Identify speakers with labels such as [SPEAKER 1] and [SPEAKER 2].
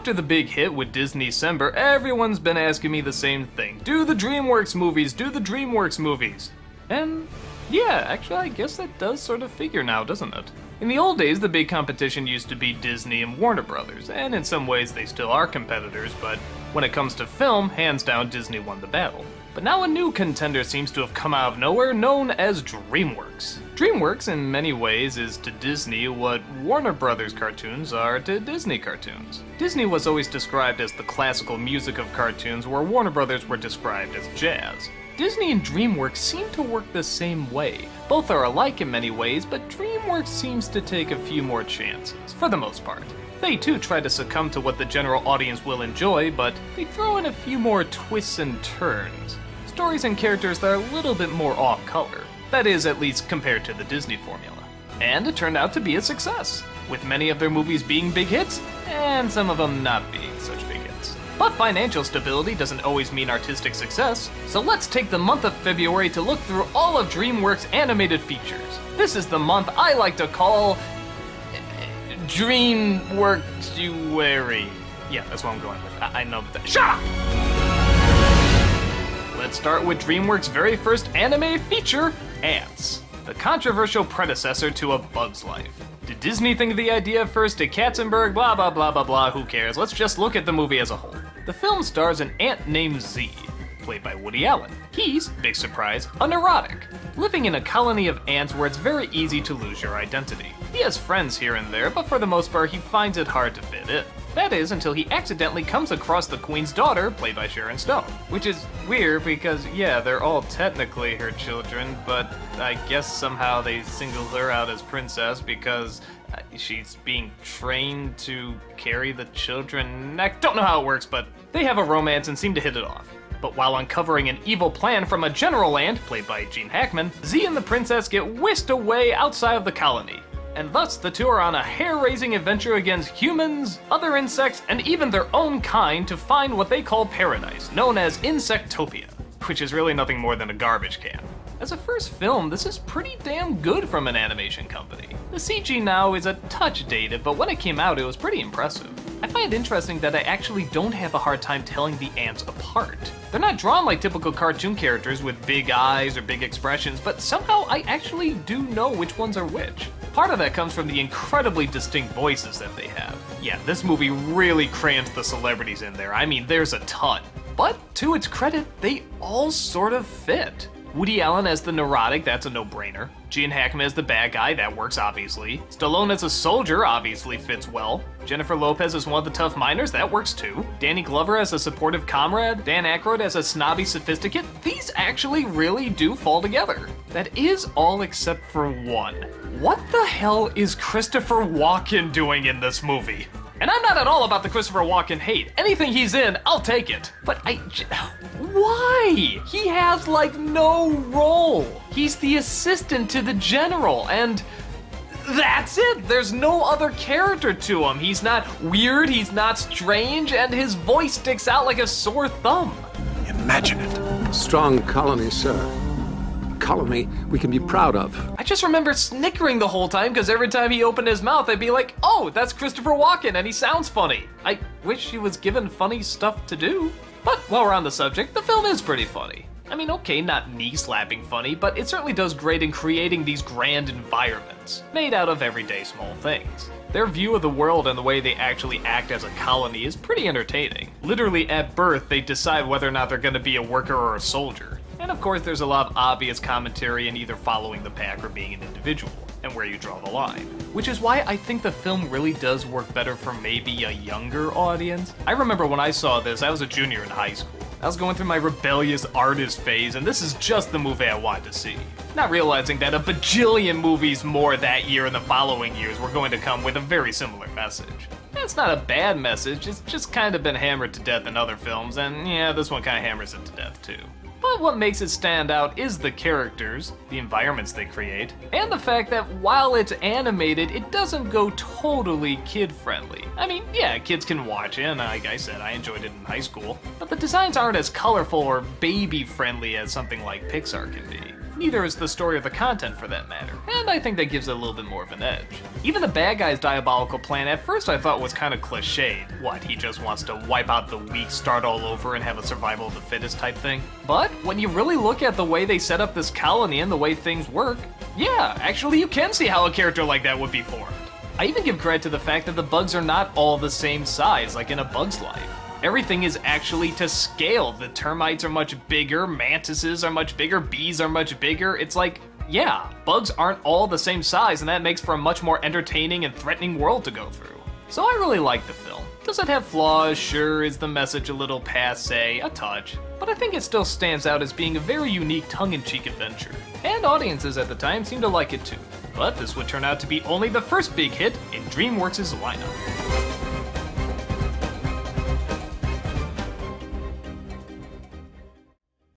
[SPEAKER 1] After the big hit with Disney-cember, everyone's been asking me the same thing. Do the DreamWorks movies, do the DreamWorks movies. And yeah, actually I guess that does sort of figure now, doesn't it? In the old days, the big competition used to be Disney and Warner Brothers, and in some ways they still are competitors, but when it comes to film, hands down Disney won the battle. But now a new contender seems to have come out of nowhere, known as DreamWorks. DreamWorks, in many ways, is to Disney what Warner Brothers cartoons are to Disney cartoons. Disney was always described as the classical music of cartoons, where Warner Brothers were described as jazz. Disney and DreamWorks seem to work the same way. Both are alike in many ways, but DreamWorks seems to take a few more chances, for the most part. They too try to succumb to what the general audience will enjoy, but they throw in a few more twists and turns. Stories and characters that are a little bit more off-color. That is, at least compared to the Disney formula. And it turned out to be a success, with many of their movies being big hits, and some of them not being such big hits. But financial stability doesn't always mean artistic success, so let's take the month of February to look through all of DreamWorks' animated features. This is the month I like to call Dreamworks-uary. Yeah, that's what I'm going with. I know that. Shut up! Let's start with DreamWorks' very first anime feature, Ants, the controversial predecessor to A Bug's Life. Did Disney think of the idea first? Did Katzenberg? Blah blah blah blah blah, who cares? Let's just look at the movie as a whole. The film stars an ant named Z, played by Woody Allen. He's, big surprise, a neurotic, living in a colony of ants where it's very easy to lose your identity. He has friends here and there, but for the most part he finds it hard to fit in. That is, until he accidentally comes across the Queen's daughter, played by Sharon Stone. Which is weird because, yeah, they're all technically her children, but I guess somehow they singled her out as princess because she's being trained to carry the children. I don't know how it works, but they have a romance and seem to hit it off. But while uncovering an evil plan from a general ant, played by Gene Hackman, Z and the princess get whisked away outside of the colony. And thus the two are on a hair-raising adventure against humans, other insects, and even their own kind to find what they call paradise, known as Insectopia, which is really nothing more than a garbage can. As a first film, this is pretty damn good from an animation company. The CG now is a touch dated, but when it came out it was pretty impressive. I find it interesting that I actually don't have a hard time telling the ants apart. They're not drawn like typical cartoon characters with big eyes or big expressions, but somehow I actually do know which ones are which. Part of that comes from the incredibly distinct voices that they have. Yeah, this movie really crams the celebrities in there. I mean, there's a ton. But to its credit, they all sort of fit. Woody Allen as the neurotic, that's a no-brainer. Gene Hackman as the bad guy, that works obviously. Stallone as a soldier obviously fits well. Jennifer Lopez as one of the tough miners, that works too. Danny Glover as a supportive comrade. Dan Aykroyd as a snobby sophisticate. These actually really do fall together. That is all except for one. What the hell is Christopher Walken doing in this movie? And I'm not at all about the Christopher Walken hate. Anything he's in, I'll take it. But why? He has like no role. He's the assistant to the general, and that's it. There's no other character to him. He's not weird, he's not strange, and his voice sticks out like a sore thumb.
[SPEAKER 2] Imagine it. Strong colony, sir. Colony we can be proud of.
[SPEAKER 1] I just remember snickering the whole time because every time he opened his mouth I'd be like, oh, that's Christopher Walken and he sounds funny. I wish he was given funny stuff to do. But while we're on the subject, the film is pretty funny. I mean, okay, not knee-slapping funny, but it certainly does great in creating these grand environments, made out of everyday small things. Their view of the world and the way they actually act as a colony is pretty entertaining. Literally, at birth, they decide whether or not they're gonna be a worker or a soldier. And of course, there's a lot of obvious commentary in either following the pack or being an individual, and where you draw the line. Which is why I think the film really does work better for maybe a younger audience. I remember when I saw this, I was a junior in high school. I was going through my rebellious artist phase, and this is just the movie I wanted to see. Not realizing that a bajillion movies more that year and the following years were going to come with a very similar message. It's not a bad message, it's just kind of been hammered to death in other films, and yeah, this one kind of hammers it to death too. But what makes it stand out is the characters, the environments they create, and the fact that while it's animated, it doesn't go totally kid-friendly. I mean, yeah, kids can watch it, and like I said, I enjoyed it in high school, but the designs aren't as colorful or baby-friendly as something like Pixar can be. Neither is the story or the content for that matter, and I think that gives it a little bit more of an edge. Even the bad guy's diabolical plan at first I thought was kind of cliched. What, he just wants to wipe out the weak, start all over, and have a survival of the fittest type thing? But when you really look at the way they set up this colony and the way things work, yeah, actually you can see how a character like that would be formed. I even give credit to the fact that the bugs are not all the same size like in A Bug's Life. Everything is actually to scale. The termites are much bigger, mantises are much bigger, bees are much bigger. It's like, yeah, bugs aren't all the same size, and that makes for a much more entertaining and threatening world to go through. So I really like the film. Does it have flaws? Sure. Is the message a little passé? A touch. But I think it still stands out as being a very unique tongue-in-cheek adventure. And audiences at the time seemed to like it too. But this would turn out to be only the first big hit in Dreamworks' lineup.